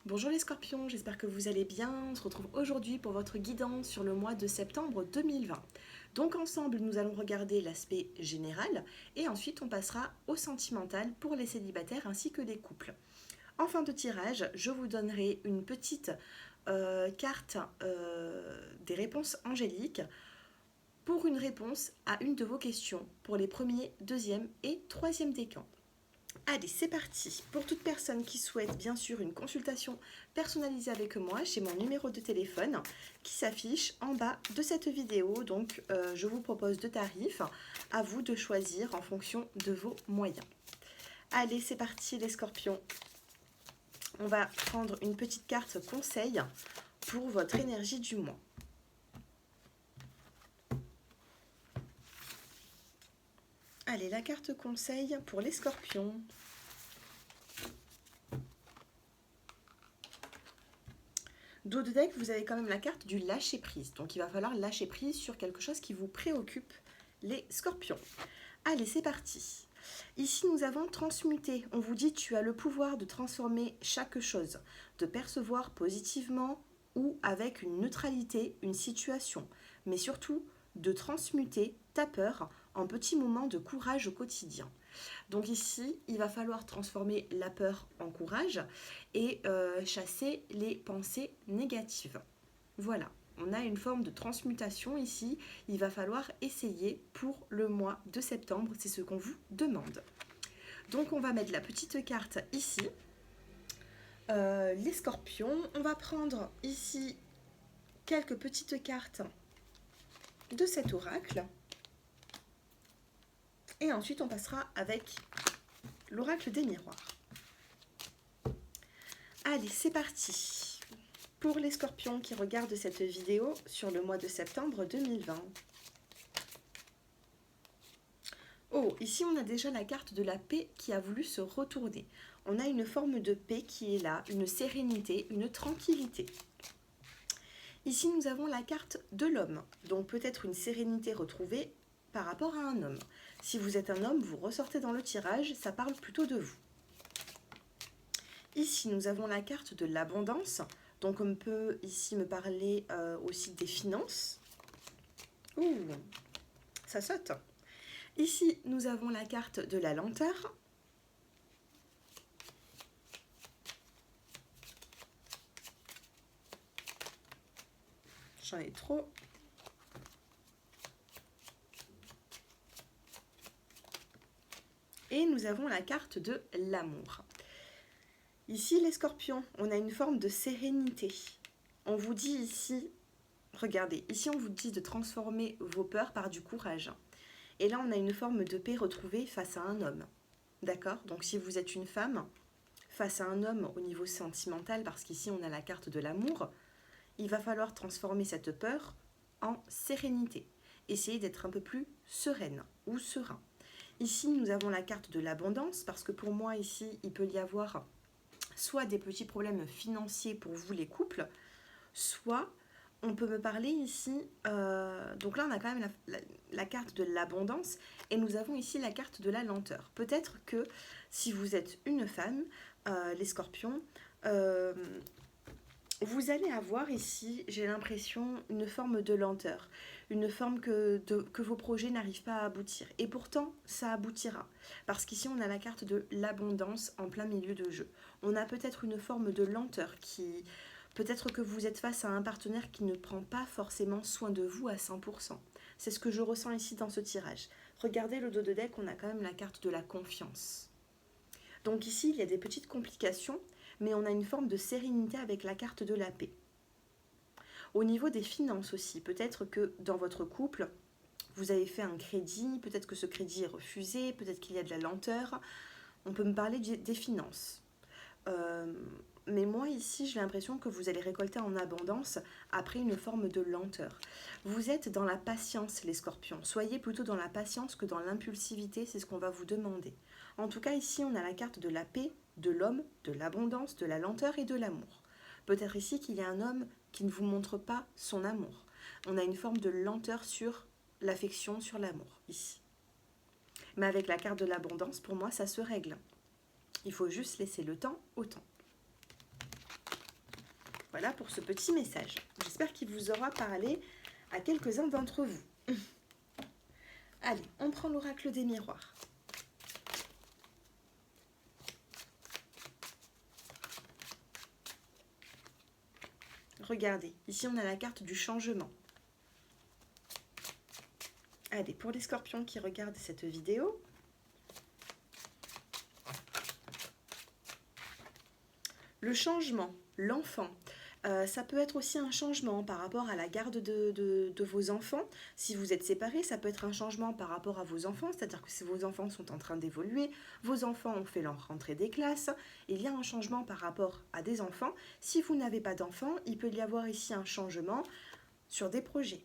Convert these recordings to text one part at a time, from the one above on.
Bonjour les scorpions, j'espère que vous allez bien. On se retrouve aujourd'hui pour votre guidance sur le mois de septembre 2020. Donc ensemble, nous allons regarder l'aspect général et ensuite on passera au sentimental pour les célibataires ainsi que les couples. En fin de tirage, je vous donnerai une petite carte des réponses angéliques pour une réponse à une de vos questions pour les premiers, deuxième et troisième décans. Allez, c'est parti. Pour toute personne qui souhaite bien sûr une consultation personnalisée avec moi, j'ai mon numéro de téléphone qui s'affiche en bas de cette vidéo. Donc, je vous propose deux tarifs. À vous de choisir en fonction de vos moyens. Allez, c'est parti les scorpions. On va prendre une petite carte conseil pour votre énergie du mois. Allez, la carte conseil pour les scorpions. Dos de deck, vous avez quand même la carte du lâcher prise. Donc il va falloir lâcher prise sur quelque chose qui vous préoccupe, les scorpions. Allez, c'est parti. Ici, nous avons transmuté. On vous dit tu as le pouvoir de transformer chaque chose, de percevoir positivement ou avec une neutralité une situation, mais surtout de transmuter ta peur en petits moments de courage au quotidien. Donc ici, il va falloir transformer la peur en courage et chasser les pensées négatives. Voilà, on a une forme de transmutation ici. Il va falloir essayer pour le mois de septembre, c'est ce qu'on vous demande. Donc on va mettre la petite carte ici. Les scorpions, on va prendre ici quelques petites cartes de cet oracle. Et ensuite, on passera avec l'oracle des miroirs. Allez, c'est parti. Pour les scorpions qui regardent cette vidéo sur le mois de septembre 2020. Oh, ici, on a déjà la carte de la paix qui a voulu se retourner. On a une forme de paix qui est là, une sérénité, une tranquillité. Ici, nous avons la carte de l'homme, donc peut-être une sérénité retrouvée par rapport à un homme. Si vous êtes un homme, vous ressortez dans le tirage, ça parle plutôt de vous. Ici, nous avons la carte de l'abondance, donc on peut ici me parler aussi des finances. Ouh, ça saute. Ici, nous avons la carte de la lenteur. J'en ai trop. Et nous avons la carte de l'amour. Ici, les scorpions, on a une forme de sérénité. On vous dit ici, regardez, ici on vous dit de transformer vos peurs par du courage. Et là, on a une forme de paix retrouvée face à un homme. D'accord? Donc si vous êtes une femme, face à un homme au niveau sentimental, parce qu'ici on a la carte de l'amour, il va falloir transformer cette peur en sérénité. Essayez d'être un peu plus sereine ou serein. Ici, nous avons la carte de l'abondance, parce que pour moi, ici, il peut y avoir soit des petits problèmes financiers pour vous, les couples, soit on peut me parler ici, donc là, on a quand même la carte de l'abondance, et nous avons ici la carte de la lenteur. Peut-être que si vous êtes une femme, les scorpions, vous allez avoir ici, j'ai l'impression, une forme de lenteur, une forme que vos projets n'arrivent pas à aboutir. Et pourtant, ça aboutira. Parce qu'ici, on a la carte de l'abondance en plein milieu de jeu. On a peut-être une forme de lenteur qui... Peut-être que vous êtes face à un partenaire qui ne prend pas forcément soin de vous à 100%. C'est ce que je ressens ici dans ce tirage. Regardez le dos de deck, on a quand même la carte de la confiance. Donc ici, il y a des petites complications, mais on a une forme de sérénité avec la carte de la paix. Au niveau des finances aussi, peut-être que dans votre couple, vous avez fait un crédit, peut-être que ce crédit est refusé, peut-être qu'il y a de la lenteur. On peut me parler des finances. Mais moi ici, j'ai l'impression que vous allez récolter en abondance après une forme de lenteur. Vous êtes dans la patience, les scorpions. Soyez plutôt dans la patience que dans l'impulsivité, c'est ce qu'on va vous demander. En tout cas, ici, on a la carte de la paix, de l'homme, de l'abondance, de la lenteur et de l'amour. Peut-être ici qu'il y a un homme qui ne vous montre pas son amour. On a une forme de lenteur sur l'affection, sur l'amour, ici. Mais avec la carte de l'abondance, pour moi, ça se règle. Il faut juste laisser le temps au temps. Voilà pour ce petit message. J'espère qu'il vous aura parlé à quelques-uns d'entre vous. Allez, on prend l'oracle des miroirs. Regardez, ici on a la carte du changement. Allez, pour les scorpions qui regardent cette vidéo, le changement, l'enfant, ça peut être aussi un changement par rapport à la garde de vos enfants. Si vous êtes séparés, ça peut être un changement par rapport à vos enfants, c'est-à-dire que si vos enfants sont en train d'évoluer, vos enfants ont fait leur rentrée des classes, il y a un changement par rapport à des enfants. Si vous n'avez pas d'enfants, il peut y avoir ici un changement sur des projets.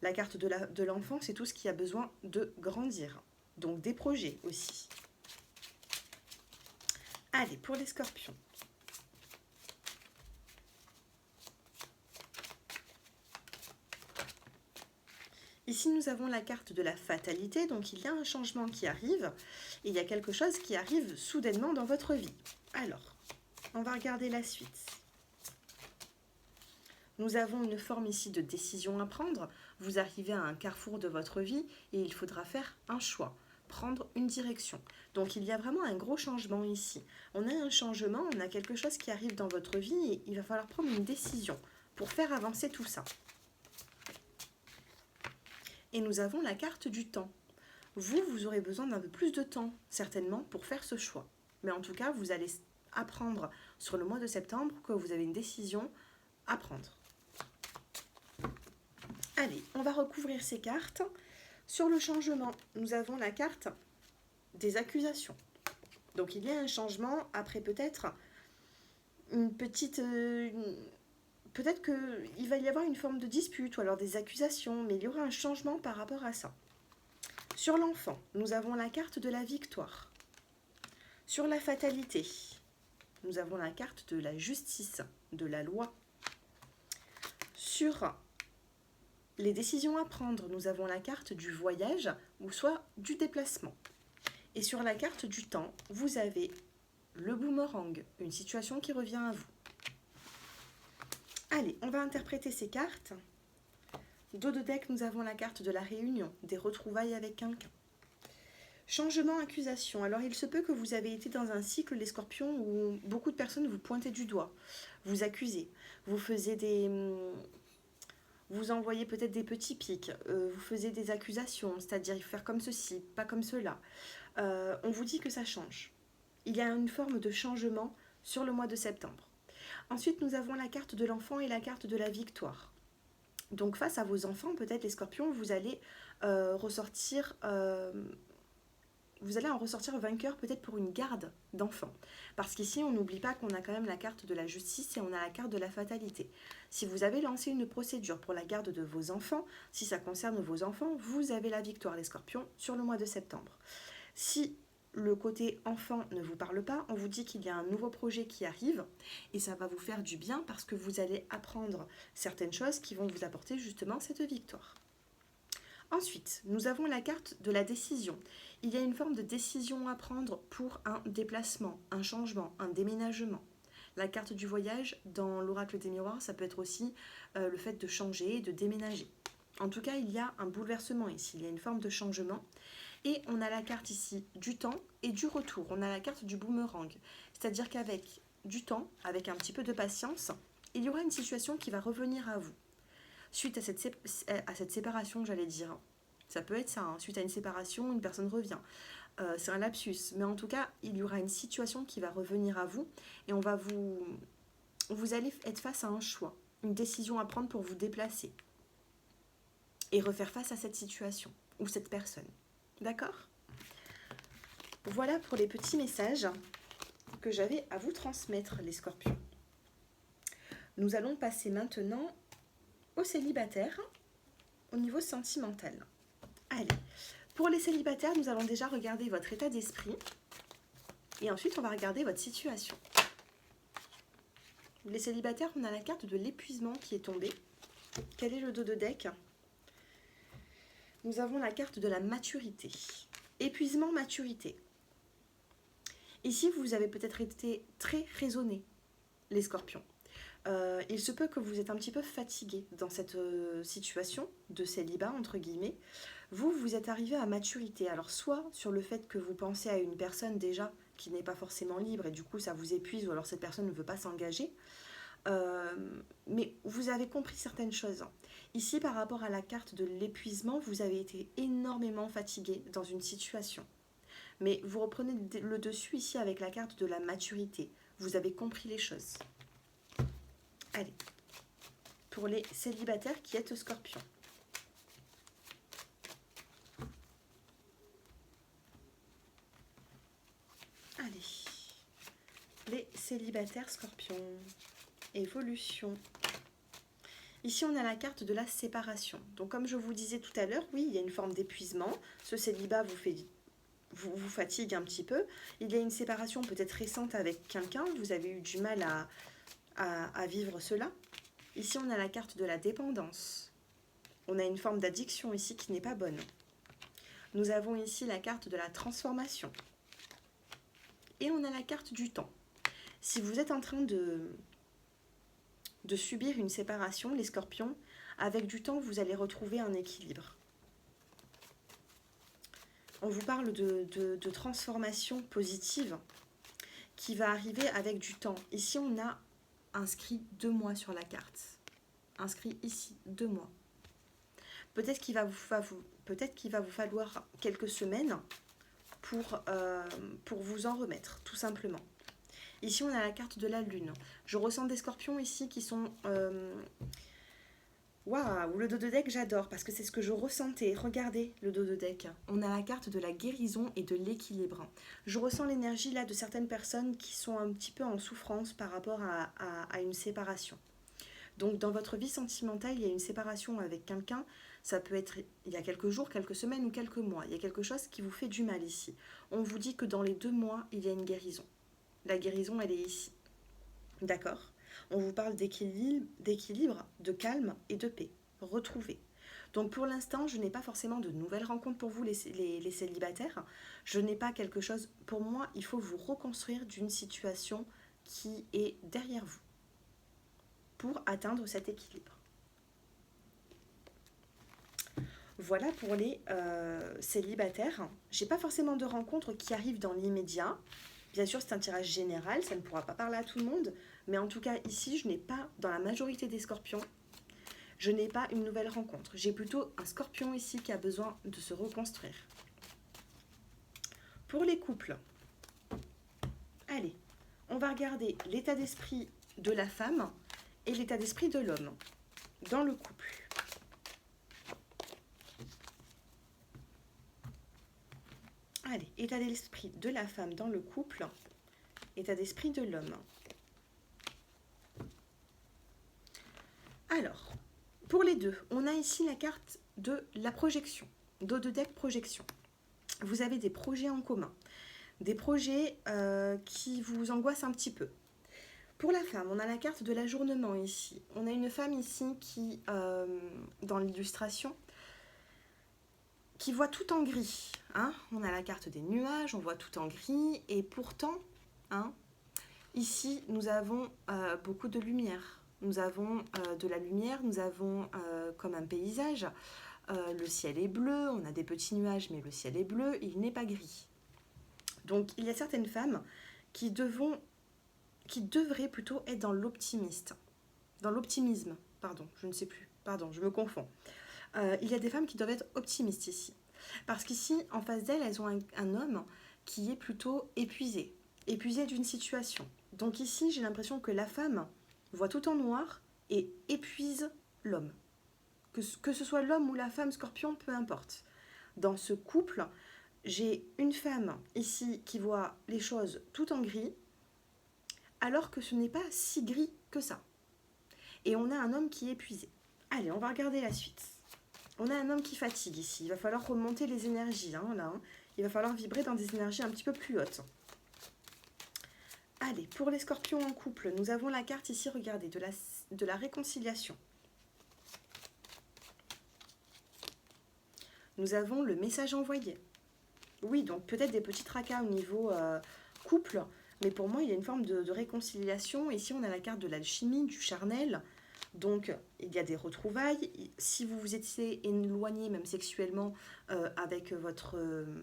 La carte de l'enfant, c'est tout ce qui a besoin de grandir, donc des projets aussi. Allez, pour les scorpions. Ici, nous avons la carte de la fatalité, donc il y a un changement qui arrive, et il y a quelque chose qui arrive soudainement dans votre vie. Alors, on va regarder la suite. Nous avons une forme ici de décision à prendre. Vous arrivez à un carrefour de votre vie et il faudra faire un choix, prendre une direction. Donc il y a vraiment un gros changement ici. On a un changement, on a quelque chose qui arrive dans votre vie et il va falloir prendre une décision pour faire avancer tout ça. Et nous avons la carte du temps. Vous aurez besoin d'un peu plus de temps, certainement, pour faire ce choix. Mais en tout cas, vous allez apprendre sur le mois de septembre que vous avez une décision à prendre. Allez, on va recouvrir ces cartes. Sur le changement, nous avons la carte des accusations. Donc il y a un changement après peut-être une petite... peut-être qu'il va y avoir une forme de dispute ou alors des accusations, mais il y aura un changement par rapport à ça. Sur l'enfant, nous avons la carte de la victoire. Sur la fatalité, nous avons la carte de la justice, de la loi. Sur les décisions à prendre, nous avons la carte du voyage ou soit du déplacement. Et sur la carte du temps, vous avez le boomerang, une situation qui revient à vous. Allez, on va interpréter ces cartes. Dos de deck, nous avons la carte de la réunion, des retrouvailles avec quelqu'un. Changement, accusation. Alors, il se peut que vous avez été dans un cycle, les scorpions, où beaucoup de personnes vous pointaient du doigt, vous accusez, vous faisiez des... Vous envoyez peut-être des petits pics, vous faisiez des accusations, c'est-à-dire il faut faire comme ceci, pas comme cela. On vous dit que ça change. Il y a une forme de changement sur le mois de septembre. Ensuite, nous avons la carte de l'enfant et la carte de la victoire. Donc face à vos enfants, peut-être les scorpions, vous allez ressortir... vous allez en ressortir vainqueur peut-être pour une garde d'enfants. Parce qu'ici, on n'oublie pas qu'on a quand même la carte de la justice et on a la carte de la fatalité. Si vous avez lancé une procédure pour la garde de vos enfants, si ça concerne vos enfants, vous avez la victoire, les scorpions, sur le mois de septembre. Si le côté enfant ne vous parle pas, on vous dit qu'il y a un nouveau projet qui arrive et ça va vous faire du bien parce que vous allez apprendre certaines choses qui vont vous apporter justement cette victoire. Ensuite, nous avons la carte de la décision. Il y a une forme de décision à prendre pour un déplacement, un changement, un déménagement. La carte du voyage, dans l'oracle des miroirs, ça peut être aussi le fait de changer, de déménager. En tout cas, il y a un bouleversement ici, il y a une forme de changement. Et on a la carte ici du temps et du retour. On a la carte du boomerang. C'est-à-dire qu'avec du temps, avec un petit peu de patience, il y aura une situation qui va revenir à vous. Suite à cette séparation, j'allais dire, ça peut être ça, hein. Suite à une séparation, une personne revient. C'est un lapsus, mais en tout cas, il y aura une situation qui va revenir à vous et vous allez être face à un choix, une décision à prendre pour vous déplacer et refaire face à cette situation ou cette personne. D'accord ? Voilà pour les petits messages que j'avais à vous transmettre, les scorpions. Nous allons passer maintenant aux célibataires au niveau sentimental. Allez, pour les célibataires, nous allons déjà regarder votre état d'esprit et ensuite on va regarder votre situation. Les célibataires, on a la carte de l'épuisement qui est tombée. Quel est le dos de deck ? Nous avons la carte de la maturité. Épuisement, maturité. Ici, vous avez peut-être été très raisonné, les scorpions. Il se peut que vous êtes un petit peu fatigué dans cette situation de célibat, entre guillemets. Vous, vous êtes arrivé à maturité. Alors, soit sur le fait que vous pensez à une personne déjà qui n'est pas forcément libre et du coup ça vous épuise, ou alors cette personne ne veut pas s'engager. Euh, mais vous avez compris certaines choses. Ici, par rapport à la carte de l'épuisement, vous avez été énormément fatigué dans une situation. Mais vous reprenez le dessus ici avec la carte de la maturité. Vous avez compris les choses. Allez, pour les célibataires qui êtes Scorpion. Allez, les célibataires Scorpion. Évolution. Ici, on a la carte de la séparation. Donc, comme je vous disais tout à l'heure, oui, il y a une forme d'épuisement. Ce célibat vous fatigue un petit peu. Il y a une séparation peut-être récente avec quelqu'un. Vous avez eu du mal à vivre cela. Ici, on a la carte de la dépendance. On a une forme d'addiction ici qui n'est pas bonne. Nous avons ici la carte de la transformation. Et on a la carte du temps. Si vous êtes en train de subir une séparation, les scorpions, avec du temps, vous allez retrouver un équilibre. On vous parle de transformation positive qui va arriver avec du temps. Ici, on a inscrit 2 mois sur la carte. Inscrit ici, 2 mois. Peut-être qu'il va vous falloir quelques semaines pour vous en remettre, tout simplement. Ici, on a la carte de la lune. Je ressens des scorpions ici qui sont... Waouh, le dos de deck, j'adore parce que c'est ce que je ressentais. Regardez le dos de deck. On a la carte de la guérison et de l'équilibre. Je ressens l'énergie là de certaines personnes qui sont un petit peu en souffrance par rapport à une séparation. Donc, dans votre vie sentimentale, il y a une séparation avec quelqu'un. Ça peut être il y a quelques jours, quelques semaines ou quelques mois. Il y a quelque chose qui vous fait du mal ici. On vous dit que dans les 2 mois, il y a une guérison. La guérison, elle est ici. D'accord ? On vous parle d'équilibre, de calme et de paix. Retrouvez. Donc pour l'instant, je n'ai pas forcément de nouvelles rencontres pour vous, les célibataires. Je n'ai pas quelque chose... Pour moi, il faut vous reconstruire d'une situation qui est derrière vous pour atteindre cet équilibre. Voilà pour les célibataires. J'ai pas forcément de rencontres qui arrivent dans l'immédiat. Bien sûr, c'est un tirage général, ça ne pourra pas parler à tout le monde. Mais en tout cas, ici, je n'ai pas, dans la majorité des scorpions, je n'ai pas une nouvelle rencontre. J'ai plutôt un scorpion ici qui a besoin de se reconstruire. Pour les couples, allez, on va regarder l'état d'esprit de la femme et l'état d'esprit de l'homme dans le couple. Allez, état d'esprit de la femme dans le couple, état d'esprit de l'homme. Alors, pour les deux, on a ici la carte de la projection, dos de deck projection. Vous avez des projets en commun, des projets qui vous angoissent un petit peu. Pour la femme, on a la carte de l'ajournement ici. On a une femme ici qui, dans l'illustration, qui voit tout en gris. Hein, on a la carte des nuages, on voit tout en gris. Et pourtant, hein, ici, nous avons beaucoup de lumière. Nous avons de la lumière, nous avons comme un paysage. Le ciel est bleu, on a des petits nuages, mais le ciel est bleu, il n'est pas gris. Donc, il y a certaines femmes qui devraient plutôt être dans l'optimisme, pardon, je ne sais plus, pardon, je me confonds. Il y a des femmes qui doivent être optimistes ici. Parce qu'ici, en face d'elles, elles ont un homme qui est plutôt épuisé d'une situation. Donc ici, j'ai l'impression que la femme voit tout en noir et épuise l'homme. Que ce soit l'homme ou la femme scorpion, peu importe. Dans ce couple, j'ai une femme ici qui voit les choses tout en gris, alors que ce n'est pas si gris que ça. Et on a un homme qui est épuisé. Allez, on va regarder la suite. On a un homme qui fatigue ici. Il va falloir remonter les énergies. Là. Il va falloir vibrer dans des énergies un petit peu plus hautes. Allez, pour les scorpions en couple, nous avons la carte ici, regardez, de la réconciliation. Nous avons le message envoyé. Oui, donc peut-être des petits tracas au niveau couple, Mais pour moi, il y a une forme de réconciliation. Ici, on a la carte de l'alchimie, du charnel. Donc, il y a des retrouvailles. Si vous vous étiez éloigné, même sexuellement, avec votre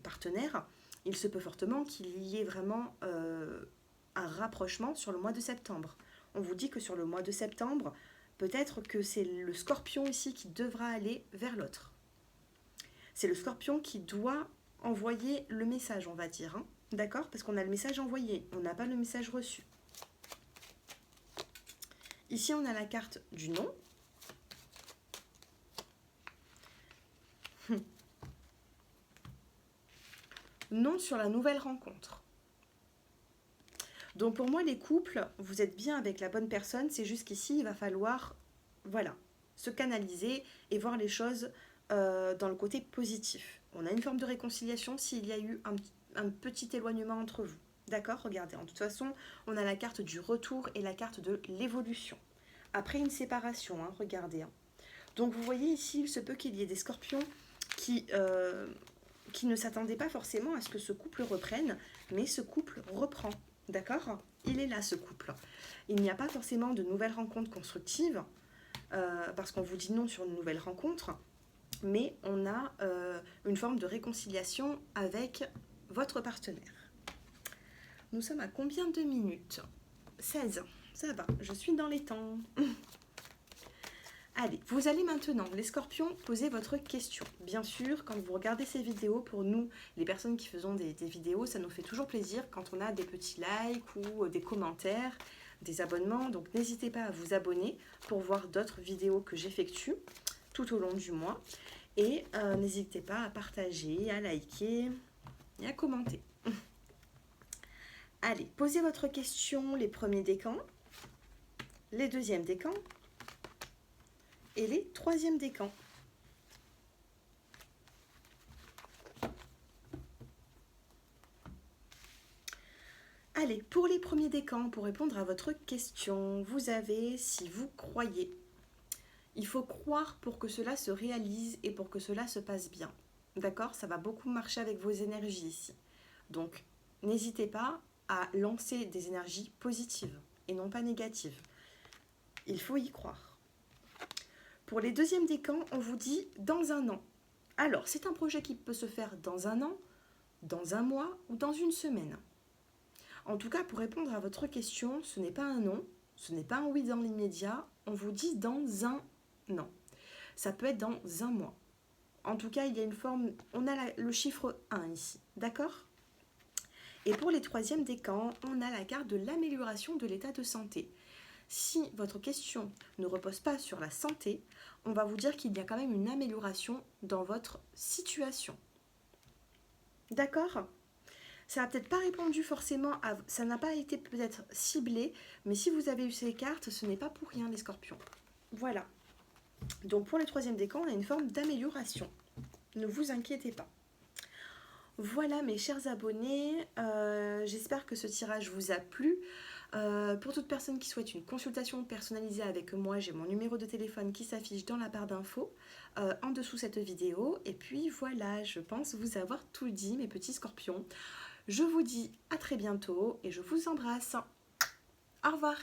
partenaire, il se peut fortement qu'il y ait vraiment un rapprochement sur le mois de septembre. On vous dit que sur le mois de septembre, peut-être que c'est le scorpion ici qui devra aller vers l'autre. C'est le scorpion qui doit envoyer le message, on va dire. Hein. D'accord? Parce qu'on a le message envoyé, on n'a pas le message reçu. Ici, on a la carte du non. Non sur la nouvelle rencontre. Donc pour moi, les couples, vous êtes bien avec la bonne personne, c'est juste qu'ici, il va falloir, voilà, se canaliser et voir les choses dans le côté positif. On a une forme de réconciliation s'il y a eu un petit éloignement entre vous. D'accord? Regardez, de toute façon, on a la carte du retour et la carte de l'évolution. Après une séparation, hein, regardez. Hein. Donc vous voyez ici, il se peut qu'il y ait des scorpions qui ne s'attendaient pas forcément à ce que ce couple reprenne, mais ce couple reprend. D'accord? Il est là, ce couple. Il n'y a pas forcément de nouvelles rencontres constructives, parce qu'on vous dit non sur une nouvelle rencontre, mais on a une forme de réconciliation avec votre partenaire. Nous sommes à combien de minutes? 16. Ça va, je suis dans les temps. Allez, vous allez maintenant, les scorpions, poser votre question. Bien sûr, quand vous regardez ces vidéos, pour nous, les personnes qui faisons des vidéos, ça nous fait toujours plaisir quand on a des petits likes ou des commentaires, des abonnements. Donc n'hésitez pas à vous abonner pour voir d'autres vidéos que j'effectue tout au long du mois. Et n'hésitez pas à partager, à liker et à commenter. Allez, posez votre question, les premiers décans, les deuxièmes décans, et les troisièmes décans. Allez, pour les premiers décans, pour répondre à votre question, vous avez « si vous croyez ». Il faut croire pour que cela se réalise et pour que cela se passe bien. D'accord? Ça va beaucoup marcher avec vos énergies ici. Donc, n'hésitez pas à lancer des énergies positives et non pas négatives. Il faut y croire. Pour les deuxièmes décans, on vous dit dans un an. Alors, c'est un projet qui peut se faire dans un an, dans un mois ou dans une semaine. En tout cas, pour répondre à votre question, ce n'est pas un non, ce n'est pas un oui dans l'immédiat, on vous dit dans un an. Ça peut être dans un mois. En tout cas, il y a une forme, on a le chiffre 1 ici, d'accord? Et pour les troisièmes décans, on a la carte de l'amélioration de l'état de santé. Si votre question ne repose pas sur la santé, on va vous dire qu'il y a quand même une amélioration dans votre situation. D'accord? Ça n'a peut-être pas répondu forcément, ça n'a pas été peut-être ciblé, mais si vous avez eu ces cartes, ce n'est pas pour rien les scorpions. Voilà. Donc pour les troisièmes décans, on a une forme d'amélioration. Ne vous inquiétez pas. Voilà mes chers abonnés, j'espère que ce tirage vous a plu. Pour toute personne qui souhaite une consultation personnalisée avec moi, j'ai mon numéro de téléphone qui s'affiche dans la barre d'infos en dessous cette vidéo. Et puis voilà, je pense vous avoir tout dit mes petits scorpions. Je vous dis à très bientôt et je vous embrasse. Au revoir.